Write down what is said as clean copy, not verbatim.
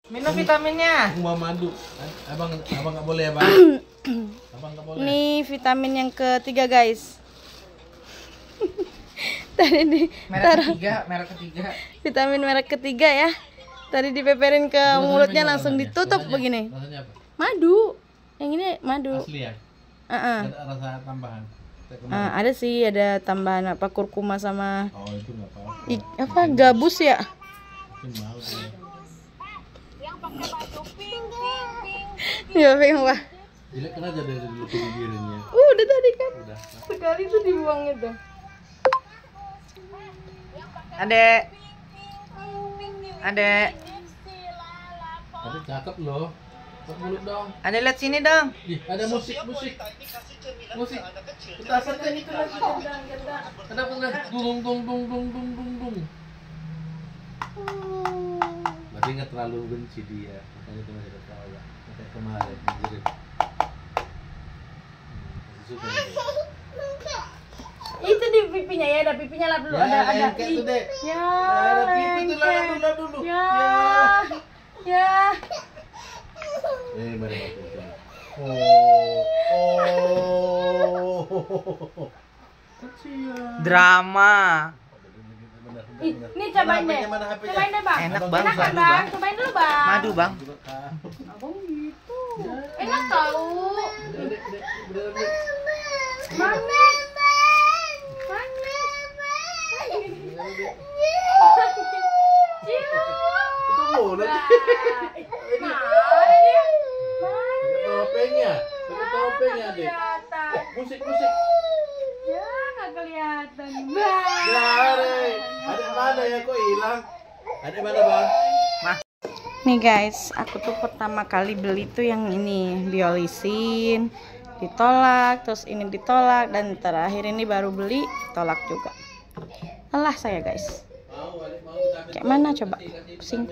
Minum vitaminnya. Aku mau madu. Abang nggak boleh ya, Bang? Abang nggak boleh. Nih vitamin yang ketiga guys. Tadi di Merek ketiga. vitamin merek ketiga ya. Tadi dipeperin ke mulutnya langsung ditutup begini. Rasanya apa? Madu. Yang ini madu. Asli ya? Uh-uh. Ada rasa tambahan. Ada sih, ada tambahan apa kurkuma sama Oh, itu nggak apa-apa. apa gabus ya. Itu mau tuh. Ya pegang Pak. Jelek kan aja dari dulu pikirannya. Udah tadi kan. Udah. Sekali tuh dibuang itu. Adek. Tapi cakep loh. Kok mulut dong. Adek lihat sini dong. Ih, ada musik. Kita asarkan itu lagi. Ada pernah dung. Berarti nggak terlalu benci dia, makanya cuma tidak tahu ya. Kayak kemarin, jadi suka ya. Itu di pipinya ya, ada pipinya lah dulu. Ya, ada. kayak itu deh. Ya. Ada pipi tuh lah dulu. Ya. Mari aku. Drama. Ini cobain deh. Cobain deh, Bang. Enak Enak banget, kan, madu, Bang? Bang. Cobain dulu, Bang. Madu, Bang. Abang gitu. Enak tahu. Manis. Itu mulut. Mana dia? Topengnya deh. Musik. Ya, nggak kelihatan. Ada mana ya kok hilang? Ada mana, Bang? Nih guys, aku tuh pertama kali beli tuh yang ini biolisin, ditolak, terus ini ditolak, dan terakhir ini baru beli, tolak juga. Lelah saya guys. Kayak mana coba? Pusing.